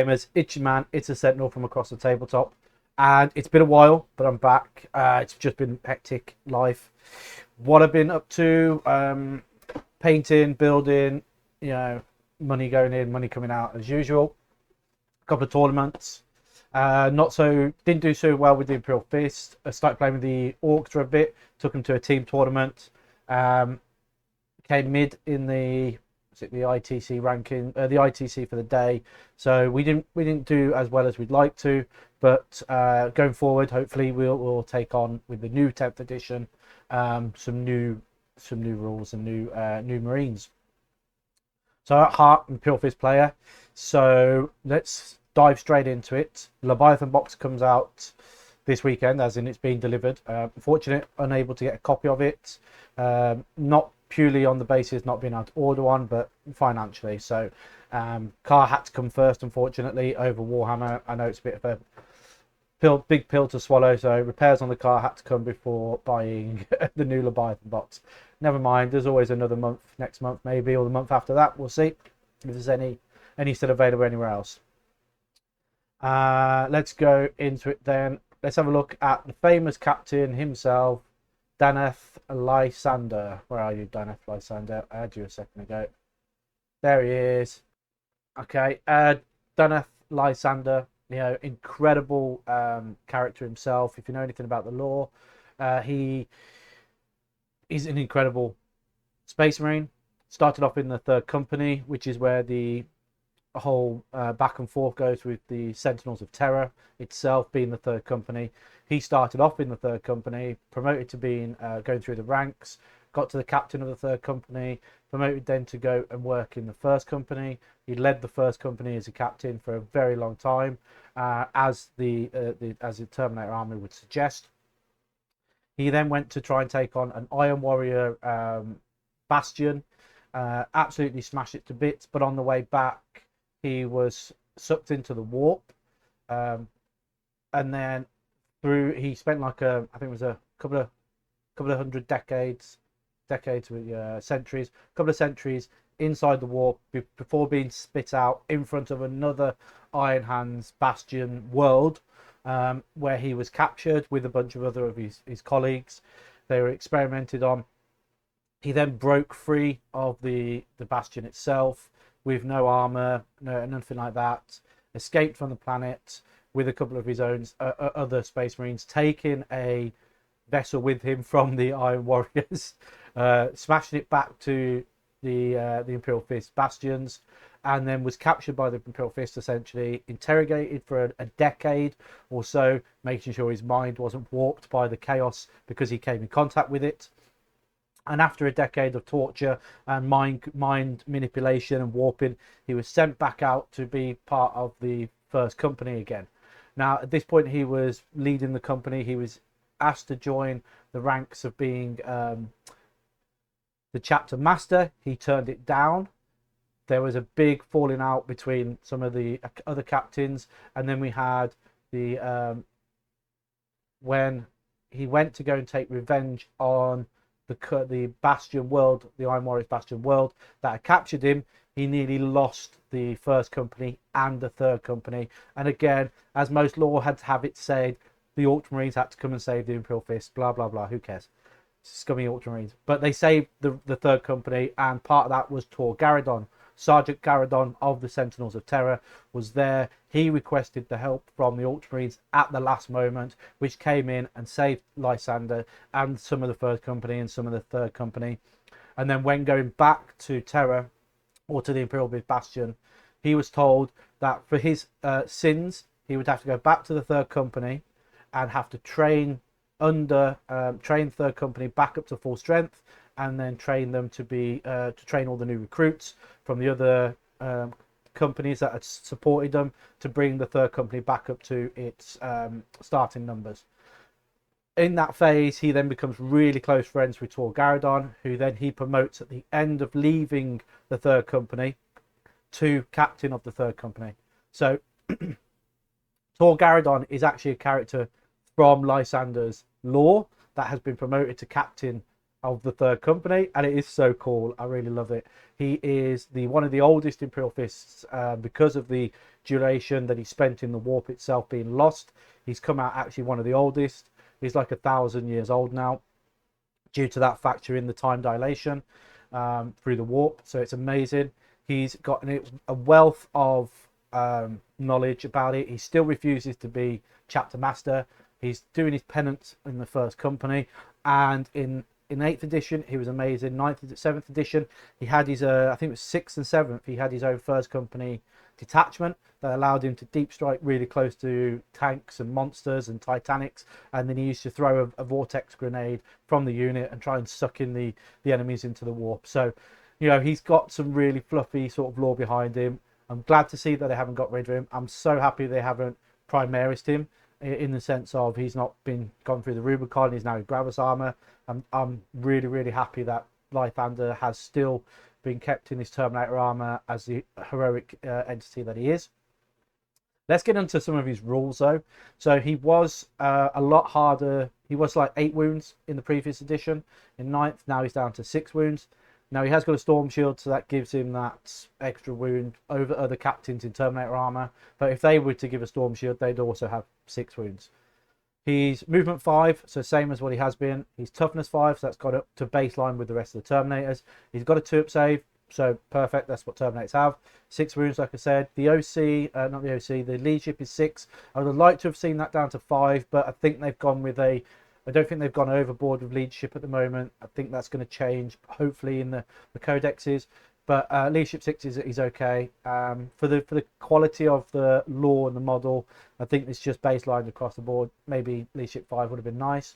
gamers, it's your man, it's a Sentinel from across the tabletop, and it's been a while, but I'm back. It's just been hectic life. What I've been up to, painting, building, money going in, money coming out as usual. A couple of tournaments. Didn't do so well with the Imperial Fist. I started playing with the Orcs for a bit, took them to a team tournament. Came mid in the ITC ranking, the ITC for the day. So we didn't do as well as we'd like to, but going forward, hopefully we'll take on with the new 10th edition some new rules and new Marines. So at heart, I'm a Imperial Fist player. So let's dive straight into it. Leviathan box comes out this weekend, as in it's being delivered. Unfortunately, unable to get a copy of it. Not purely on the basis not being able to order one, but financially. So car had to come first, unfortunately, over Warhammer. I know it's a bit of a big pill to swallow, so repairs on the car had to come before buying the new Leviathan box. Never mind, there's always another month, next month maybe, or the month after that. We'll see if there's any still available anywhere else. Let's go into it then. Let's have a look at the famous captain himself, Daneth Lysander. Where are you, Daneth Lysander? I had you a second ago. There he is. Okay, Daneth Lysander, incredible character himself. If you know anything about the lore, he is an incredible Space Marine. Started off in the 3rd Company, which is where the whole back and forth goes with the Sentinels of Terror itself being the 3rd Company. He started off in the 3rd Company, promoted to being going through the ranks, got to the captain of the 3rd Company, promoted then to go and work in the 1st Company. He led the 1st Company as a captain for a very long time, as the Terminator Army would suggest. He then went to try and take on an Iron Warrior Bastion, absolutely smashed it to bits, but on the way back he was sucked into the warp, and then he spent I think it was a couple of hundred centuries, a couple of centuries inside the warp before being spit out in front of another Iron Hands Bastion world, where he was captured with a bunch of other of his colleagues. They were experimented on. He then broke free of the Bastion itself with no armor, nothing like that. Escaped from the planet with a couple of his own other Space Marines, taking a vessel with him from the Iron Warriors, smashing it back to the Imperial Fist bastions, and then was captured by the Imperial Fist, essentially interrogated for a decade or so, making sure his mind wasn't warped by the chaos because he came in contact with it. And after a decade of torture and mind manipulation and warping, he was sent back out to be part of the 1st Company again. Now, at this point, he was leading the company. He was asked to join the ranks of being the chapter master. He turned it down. There was a big falling out between some of the other captains, and then we had when he went to go and take revenge on the Bastion world, the Iron Warriors Bastion world that had captured him. He nearly lost the 1st Company and the 3rd Company. And again, as most lore had to have it said, the Ultramarines had to come and save the Imperial Fist, blah, blah, blah. Who cares? Scummy Ultramarines. But they saved the 3rd Company, and part of that was Tor Garadon. Sergeant Garadon of the Sentinels of Terror was there. He requested the help from the Ultramarines at the last moment, which came in and saved Lysander and some of the 1st Company and some of the 3rd Company. And then when going back to Terror, or to the Imperial Bastion, he was told that for his sins, he would have to go back to the 3rd Company and have to train 3rd Company back up to full strength, and then train them to train all the new recruits from the other companies that had supported them to bring the 3rd Company back up to its starting numbers. In that phase, he then becomes really close friends with Tor Garadon, who then he promotes at the end of leaving the 3rd Company to captain of the 3rd Company. So Tor Garadon is actually a character from Lysander's lore that has been promoted to captain of the third company, and it is so cool. I really love it. He is the one of the oldest Imperial Fists because of the duration that he spent in the warp itself being lost. He's come out actually one of the oldest. He's like 1,000 years old now, due to that factor in the time dilation through the warp. So it's amazing. He's got a wealth of knowledge about it. He still refuses to be chapter master. He's doing his penance in the first company, and in 8th edition he was amazing. 7th edition he had his I think it was 6th and 7th, he had his own first company detachment that allowed him to deep strike really close to tanks and monsters and Titanics, and then he used to throw a vortex grenade from the unit and try and suck in the enemies into the warp. So he's got some really fluffy sort of lore behind him. I'm glad to see that they haven't got rid of him. I'm so happy they haven't primarised him, in the sense of he's not been gone through the Rubicon. He's now in Gravis armor. I'm really, really happy that Lysander has still been kept in his Terminator armor as the heroic entity that he is. Let's get into some of his rules though. So he was a lot harder. He was like 8 wounds in the previous edition. In 9th, now he's down to 6 wounds. Now he has got a storm shield, so that gives him that extra wound over other captains in Terminator armor. But if they were to give a storm shield, they'd also have 6 wounds. He's movement 5, so same as what he has been. He's toughness 5, so that's got up to baseline with the rest of the Terminators. He's got a 2-up save, so perfect. That's what Terminators have. 6 wounds, like I said. The OC, not the OC, the leadership is 6. I would have liked to have seen that down to 5, but I think they've gone with I don't think they've gone overboard with leadership at the moment. I think that's going to change, hopefully, in the codexes. But leadership 6 is okay. For the quality of the lore and the model, I think it's just baselined across the board. Maybe leadership 5 would have been nice.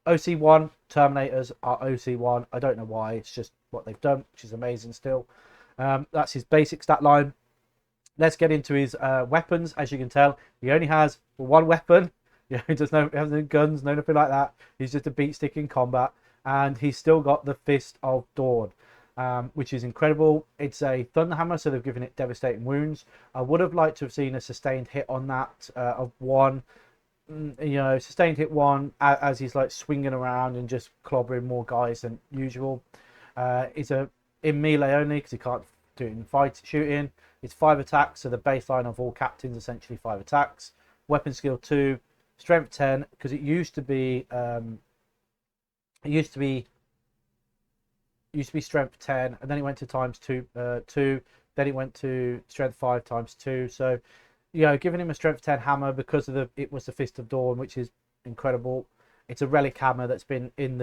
OC1, Terminators are OC1. I don't know why. It's just what they've done, which is amazing still. That's his basic stat line. Let's get into his weapons. As you can tell, he only has one weapon. He has no guns, no nothing like that. He's just a beat stick in combat, and he's still got the Fist of Dawn, which is incredible. It's a Thunderhammer, so they've given it devastating wounds. I would have liked to have seen a sustained hit on that of 1. Sustained hit 1 as he's like swinging around and just clobbering more guys than usual. It's in melee only because he can't do it in fight shooting. It's 5 attacks, so the baseline of all captains essentially 5 attacks. Weapon skill 2. Strength 10, because it used to be strength 10, and then it went to times 2, then it went to strength 5 times 2. So giving him a strength 10 hammer because of it was the Fist of Dawn, which is incredible. It's a relic hammer that's been in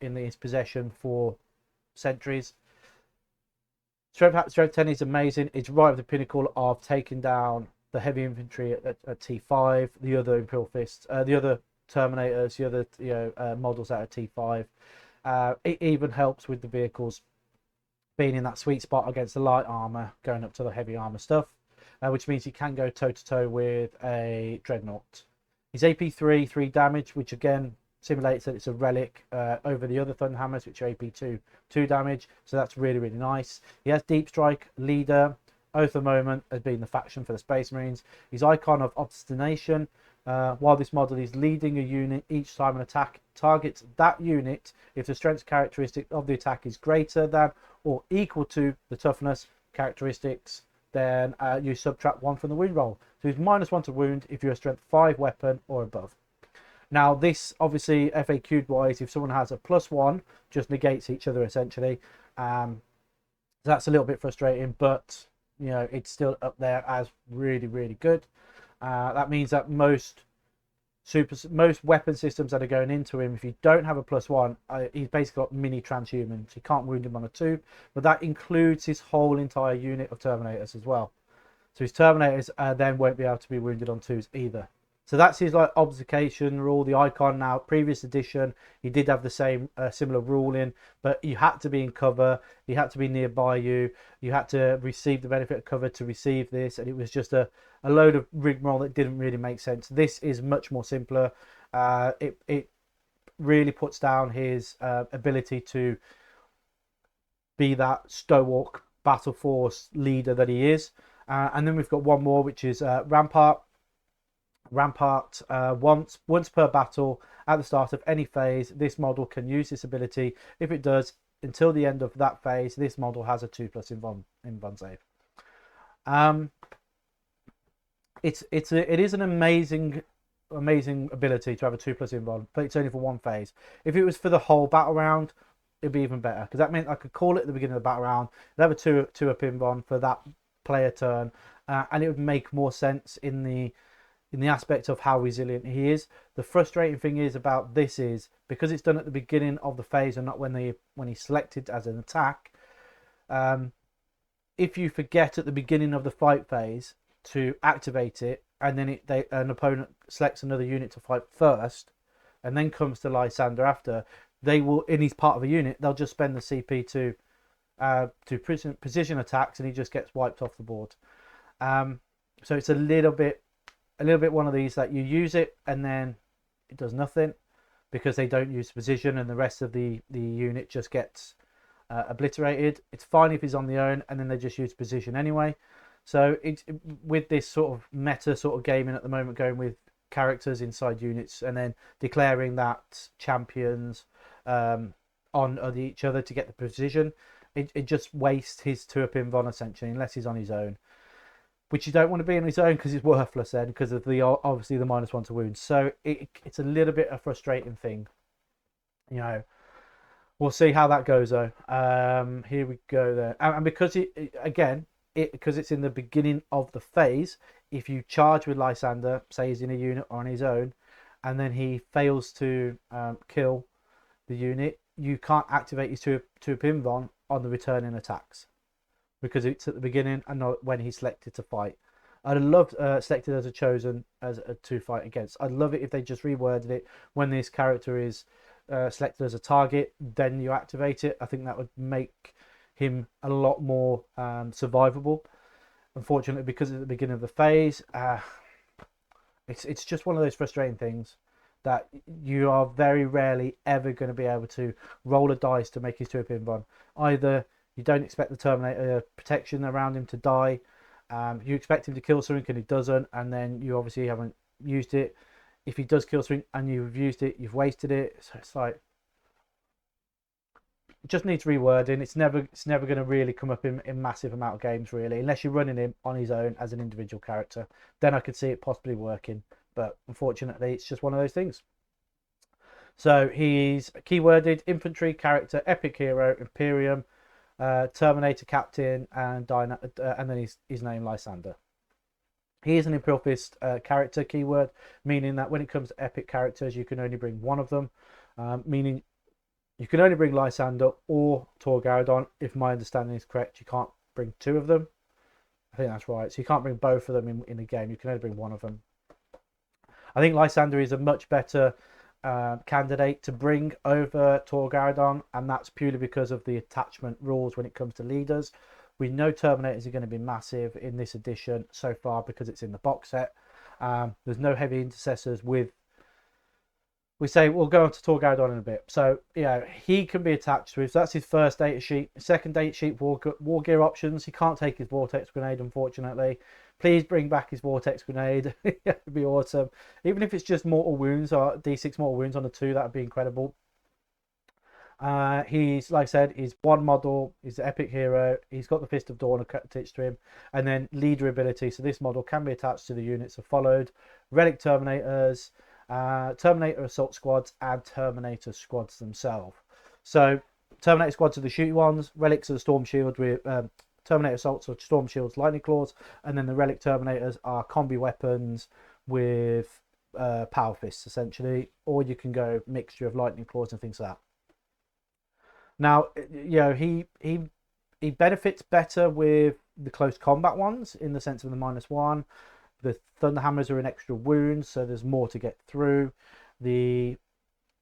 his possession for centuries. Strength 10 is amazing. It's right at the pinnacle of taking down the heavy infantry at T5, the other Imperial Fists, the other Terminators, the other models out of T5. It even helps with the vehicles being in that sweet spot against the light armor, going up to the heavy armor stuff, which means he can go toe to toe with a Dreadnought. He's AP3, 3 damage, which again simulates that it's a relic over the other Thunderhammers, which are AP2, 2 damage. So that's really, really nice. He has Deep Strike, Leader, Oath of Moment as being the faction for the Space Marines. His icon of Obstination. While this model is leading a unit, each time an attack targets that unit, if the strength characteristic of the attack is greater than or equal to the toughness characteristics, then you subtract 1 from the wound roll. So he's -1 to wound if you're a strength 5 weapon or above. Now this obviously FAQ'd wise, if someone has a +1, just negates each other essentially. That's a little bit frustrating, but it's still up there as really, really good. That means that most weapon systems that are going into him, if you don't have a +1, he's basically got mini transhumans. You can't wound him on a 2, but that includes his whole entire unit of Terminators as well. So his Terminators then won't be able to be wounded on 2s either. So that's his obfuscation rule, the icon. Now, previous edition, he did have the same similar ruling, but you had to be in cover, he had to be nearby you, you had to receive the benefit of cover to receive this, and it was just a load of rigmarole that didn't really make sense. This is much more simpler. It really puts down his ability to be that stoic battle force leader that he is. And then we've got one more, which is Rampart. Rampart. Once per battle at the start of any phase, this model can use this ability. If it does, until the end of that phase, this model has a 2+ invuln save. It is an amazing ability to have a 2+ invuln, but it's only for one phase. If it was for the whole battle round, it'd be even better, because that meant I could call it at the beginning of the battle round, have a 2+ invuln for that player turn, and it would make more sense in the aspect of how resilient he is. The frustrating thing is about this is because it's done at the beginning of the phase and not when he's selected as an attack. If you forget at the beginning of the fight phase to activate it, and then an opponent selects another unit to fight first, and then comes to Lysander after, they will, and he's part of a unit, they'll just spend the CP to position attacks, and he just gets wiped off the board. So it's a little bit one of these that you use it and then it does nothing because they don't use position, and the rest of the unit just gets obliterated. It's fine if he's on the own, and then they just use position anyway. So with this sort of meta sort of gaming at the moment, going with characters inside units and then declaring that champions on each other to get the precision, it just wastes his 2+ invuln essentially, unless he's on his own, which you don't want to be on his own because it's worthless then, because of obviously the -1 to wounds. So it's a little bit a frustrating thing, you know. We'll see how that goes though. Here we go there, and because because it's in the beginning of the phase, if you charge with Lysander, say he's in a unit or on his own, and then he fails to kill the unit, you can't activate his 2+ invuln on the returning attacks, because it's at the beginning and not when he's selected to fight. I'd love selected as a chosen to fight against. I'd love it if they just reworded it when this character is selected as a target, then you activate it. I think that would make him a lot more survivable. Unfortunately, because at the beginning of the phase, it's just one of those frustrating things that you are very rarely ever going to be able to roll a dice to make his 2+ invuln. Either you don't expect the Terminator protection around him to die, you expect him to kill something and he doesn't, and then you obviously haven't used it. If he does kill something and you've used it, you've wasted it. So it's like, it just needs rewording. It's never going to really come up in massive amount of games really, unless you're running him on his own as an individual character. Then I could see it possibly working, but unfortunately it's just one of those things. So he's keyworded infantry character, epic hero, Imperium, Terminator captain, and then his name Lysander. He is an Imperial Fist character keyword, meaning that when it comes to epic characters, you can only bring one of them, meaning you can only bring Lysander or Tor Garadon. If my understanding is correct, you can't bring two of them. I think that's right. So you can't bring both of them in a game. You can only bring one of them. I think Lysander is a much better candidate to bring over Tor Garadon, and that's purely because of the attachment rules when it comes to leaders. We know Terminators are going to be massive in this edition so far because it's in the box set. There's no heavy intercessors with... We say we'll go on to Tor Garadon in a bit. So, yeah, he can be attached to it. So that's his first data sheet. Second data sheet, war gear options. He can't take his Vortex Grenade, unfortunately. Please bring back his Vortex Grenade. It'd be awesome. Even if it's just mortal wounds or D6 mortal wounds on the 2, that would be incredible. He's, like I said, he's one model. He's the epic hero. He's got the Fist of Dawn attached to him, and then leader ability. So this model can be attached to the units of followed: Relic Terminators, Terminator Assault Squads, and Terminator Squads themselves. So Terminator Squads are the shooty ones. Relics are the Storm Shield with Terminator Assaults or Storm Shields, Lightning Claws, and then the Relic Terminators are combi weapons with Power Fists essentially, or you can go mixture of Lightning Claws and things like that. Now, you know, he benefits better with the close combat ones in the sense of the -1. The Thunder Hammers are an extra wound, so there's more to get through.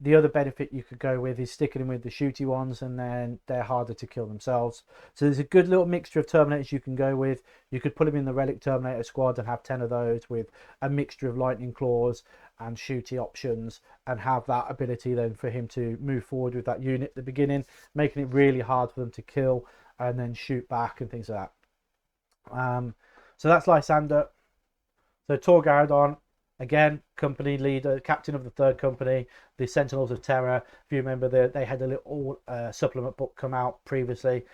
The other benefit you could go with is sticking them with the shooty ones, and then they're harder to kill themselves. So there's a good little mixture of Terminators you can go with. You could put them in the Relic Terminator squad and have 10 of those with a mixture of Lightning Claws and shooty options, and have that ability then for him to move forward with that unit at the beginning, making it really hard for them to kill and then shoot back and things like that. So that's Lysander. So Tor Garadon, Again, company leader, captain of the third company, the Sentinels of Terror. If you remember, they had a little supplement book come out previously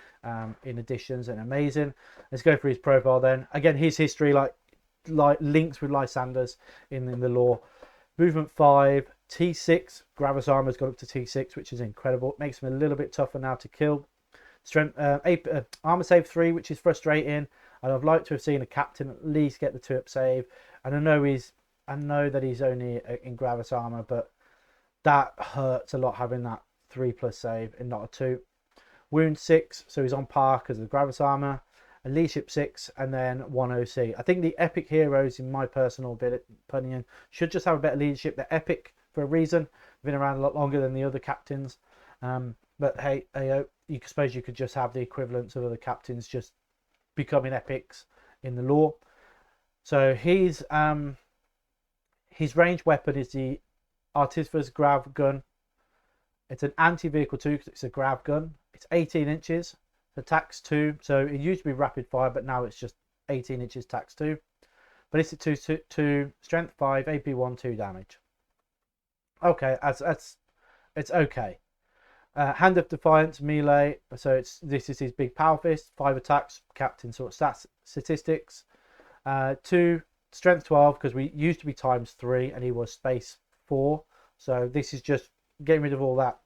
in editions, and amazing. Let's go through his profile then. Again, his history, like links with Lysander's in the lore. Movement 5, T6. Gravis armor's got up to T6, which is incredible. It makes him a little bit tougher now to kill. Strength, armor save 3, which is frustrating. I'd have liked to have seen a captain at least get the 2-up save. And I know that he's only in Gravis armor, but that hurts a lot having that 3+ save and not a 2. Wound 6, so he's on par because of the Gravis armor. A leadership 6, and then 1 OC. I think the epic heroes, in my personal opinion, should just have a better leadership. They're epic for a reason. Been around a lot longer than the other captains. But hey, you suppose you could just have the equivalents of other captains just becoming epics in the lore. So his ranged weapon is the Artificer's Grav gun. It's an anti-vehicle too because it's a grav gun. It's 18 inches. Attacks 2, so it used to be rapid fire, but now it's just 18 inches, tax 2. But it's a 2, strength 5, AP 1, 2 damage. Okay, it's okay. Hand of Defiance, melee. So this is his big power fist. 5 attacks, captain sort of statistics. 2, strength 12, because we used to be times 3, and he was space 4. So this is just getting rid of all that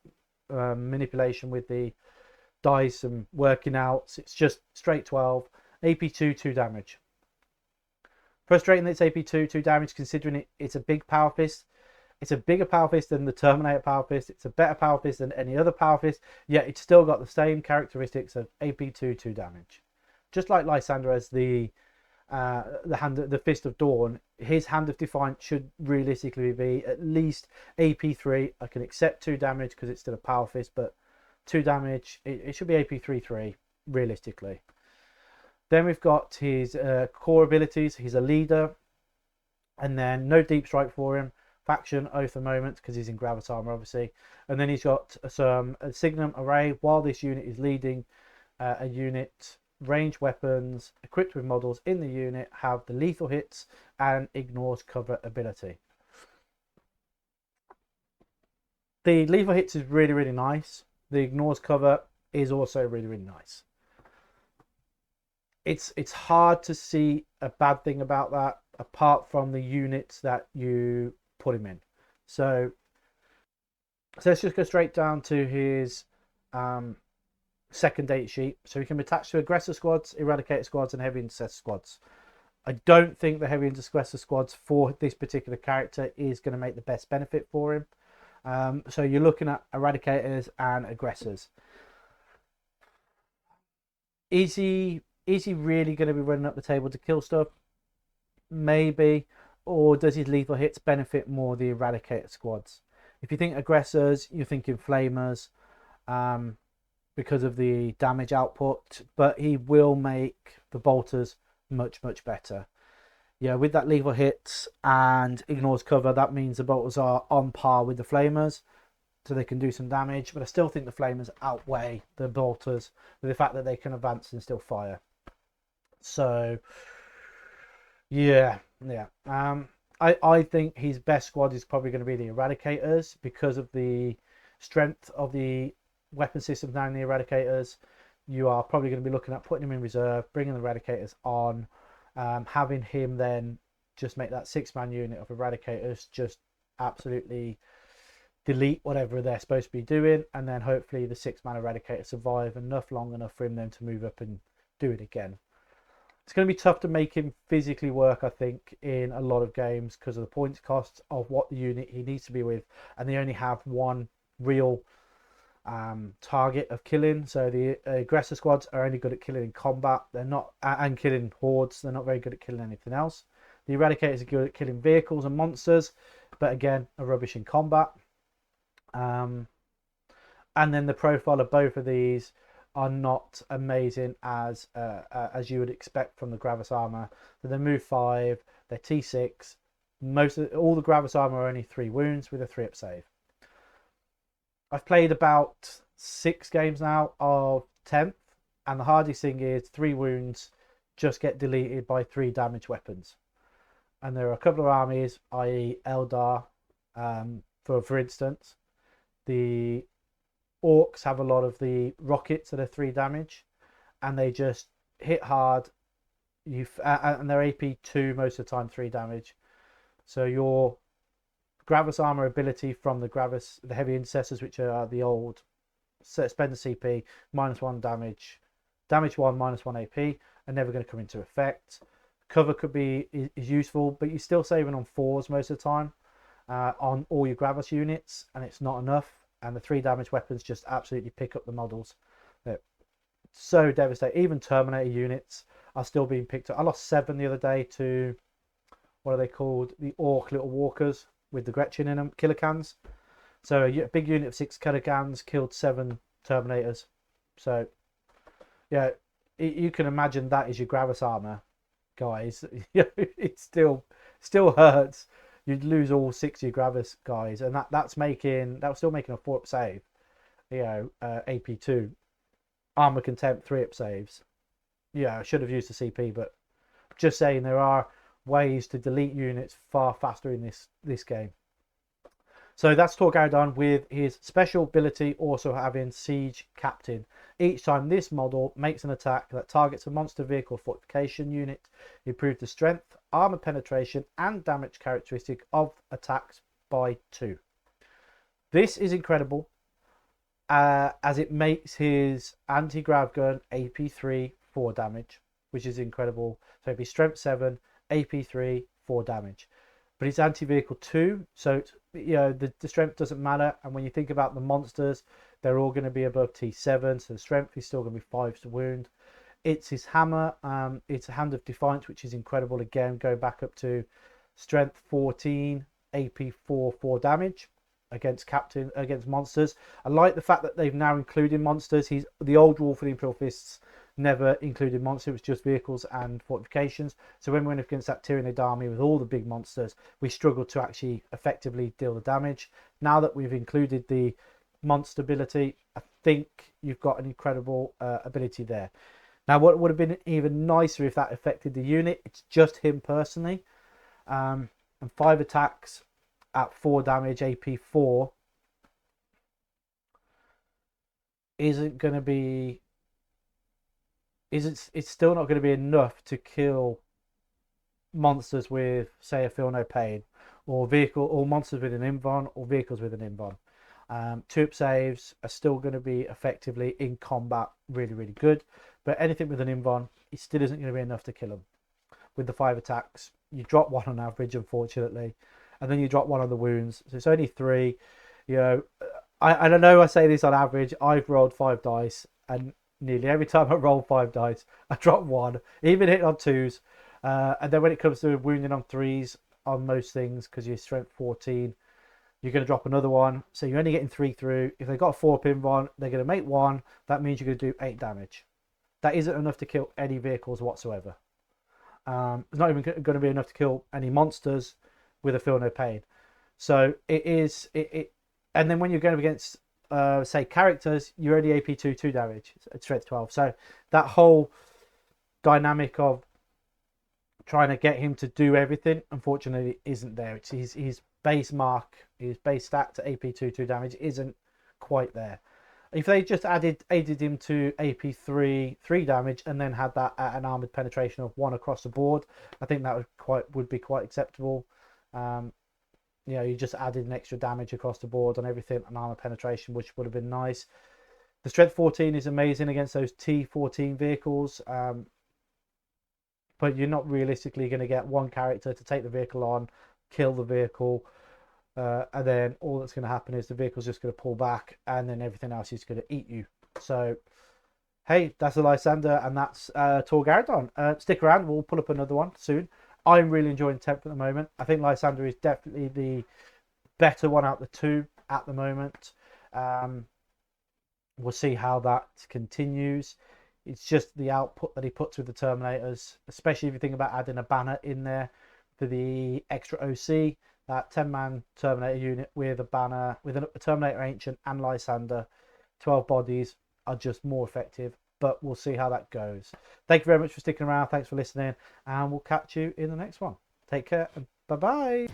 manipulation with the dice and working out. It's just straight 12, AP2, 2 damage. Frustrating that it's AP2, 2 damage, considering it's a big power fist. It's a bigger power fist than the Terminator power fist. It's a better power fist than any other power fist, yet it's still got the same characteristics of AP2, 2 damage. Just like Lysander as the Fist of Dawn, his Hand of Defiance should realistically be at least AP3. I can accept 2 damage because it's still a power fist, but 2 damage, it should be AP3 realistically. Then we've got his core abilities. He's a leader, and then no deep strike for him. Faction, Oath of Moment, because he's in Gravis armor obviously. And then he's got some Signum Array. While this unit is leading a unit, ranged weapons equipped with models in the unit have the lethal hits and ignores cover ability. The lethal hits is really, really nice. The ignores cover is also really, really nice. It's hard to see a bad thing about that apart from the units that you put him in. So let's just go straight down to his second date sheet. So he can be attached to aggressor squads, eradicator squads, and heavy intercessor squads. I don't think the heavy intercessor squads for this particular character is going to make the best benefit for him. So you're looking at eradicators and aggressors. Is he really going to be running up the table to kill stuff? Maybe. Or does his lethal hits benefit more the eradicator squads? If you think aggressors, you're thinking flamers because of the damage output, but he will make the bolters much, much better. Yeah, with that lethal hits and ignores cover, that means the bolters are on par with the flamers, so they can do some damage. But I still think the flamers outweigh the bolters with the fact that they can advance and still fire. So, yeah. I think his best squad is probably going to be the eradicators because of the strength of the weapon systems now in the eradicators. You are probably going to be looking at putting him in reserve, bringing the eradicators on. Having him then just make that 6-man unit of eradicators just absolutely delete whatever they're supposed to be doing, and then hopefully the 6-man eradicator survive long enough for him then to move up and do it again. It's going to be tough to make him physically work, I think, in a lot of games because of the points cost of what the unit he needs to be with, and they only have one real target of killing. So the aggressor squads are only good at killing in combat. They're not and killing hordes. They're not very good at killing anything else. The eradicators are good at killing vehicles and monsters, but again are rubbish in combat. And then the profile of both of these are not amazing as you would expect from the Gravis armor. So they move 5, they're T6. All the Gravis armor are only 3 wounds with a 3-up save. I've played about 6 games now of 10th, and the hardest thing is 3 wounds just get deleted by 3 damage weapons. and there are a couple of armies, i.e. Eldar. For instance, the orcs have a lot of the rockets that are 3 damage, and they just hit hard. And they're AP2 most of the time, 3 damage. So your Gravis armor ability from the heavy intercessors, which are the old spend the CP, -1 damage, damage 1, -1 AP, are never going to come into effect. Cover could be is useful, but you're still saving on 4s most of the time on all your Gravis units, and it's not enough. And the 3 damage weapons just absolutely pick up the models. They're so devastating. Even Terminator units are still being picked up. I lost 7 the other day to, what are they called? The Orc little walkers with the Gretchen in them, Killicans. So a big unit of 6 Killicans killed 7 Terminators. So yeah, you can imagine that is your Gravis armor, guys. It still hurts. You'd lose all 6 of your Gravis guys, and that was still making a 4-up save. AP2 armor contempt 3-up saves. Yeah, I should have used the CP, but just saying, there are ways to delete units far faster in this game. So that's Tor Garadon with his special ability also having Siege Captain. Each time this model makes an attack that targets a monster vehicle fortification unit, improve the strength, armor penetration, and damage characteristic of attacks by 2. This is incredible, as it makes his anti-grav gun AP3 4 damage, which is incredible. So it'd be strength 7, AP3, 4 damage. But it's anti-vehicle 2, so the strength doesn't matter. And when you think about the monsters, they're all going to be above T7, so the strength is still going to be 5 to wound. It's his hammer. It's a Hand of Defiance, which is incredible. Again, going back up to strength 14, AP4, 4 damage against monsters. I like the fact that they've now included monsters. He's the old rule for the Imperial Fists never included monsters. It was just vehicles and fortifications. So when we went against that Tyranid army with all the big monsters, we struggled to actually effectively deal the damage. Now that we've included the monster ability, I think you've got an incredible ability there. Now, what would have been even nicer if that affected the unit, it's just him personally, and 5 attacks at 4 damage, AP4, isn't going to be, it's still not going to be enough to kill monsters with, say, a Feel No Pain, or monsters with an invuln, or vehicles with an invuln. 2-up saves are still going to be effectively in combat really, really good, but anything with an invuln, it still isn't going to be enough to kill them. With the 5 attacks, you drop 1 on average, unfortunately, and then you drop 1 on the wounds, so it's only 3. I don't know, I say this on average. I've rolled 5 dice, and nearly every time I roll 5 dice, I drop 1, even hit on 2s. And then when it comes to wounding on 3s on most things, because you're strength 14, you're going to drop another 1. So you're only getting 3 through. If they've got a 4-pin one, they're going to make 1. That means you're going to do 8 damage. That isn't enough to kill any vehicles whatsoever. It's not even going to be enough to kill any monsters with a Feel No Pain. So it is. And then when you're going up against, say, characters, you're only AP2 2 damage. It's strength 12. So that whole dynamic of trying to get him to do everything, unfortunately, isn't there. It's his base mark, his base stat to AP2 2 damage isn't quite there. If they just added him to AP3 3 damage and then had that at an armored penetration of 1 across the board, I think that would be quite acceptable. You just added an extra damage across the board on everything, and armor penetration, which would have been nice. The strength 14 is amazing against those T14 vehicles, but you're not realistically going to get one character to take the vehicle on, kill the vehicle, and then all that's going to happen is the vehicle's just going to pull back, and then everything else is going to eat you. So, hey, that's a Lysander, and that's Tor Garadon. Stick around, we'll pull up another one soon. I'm really enjoying 10th at the moment. I think Lysander is definitely the better one out of the 2 at the moment. We'll see how that continues. It's just the output that he puts with the Terminators, especially if you think about adding a banner in there for the extra OC. That 10-man Terminator unit with a banner, with a Terminator Ancient and Lysander, 12 bodies are just more effective. But we'll see how that goes. Thank you very much for sticking around. Thanks for listening, and we'll catch you in the next one. Take care and bye bye.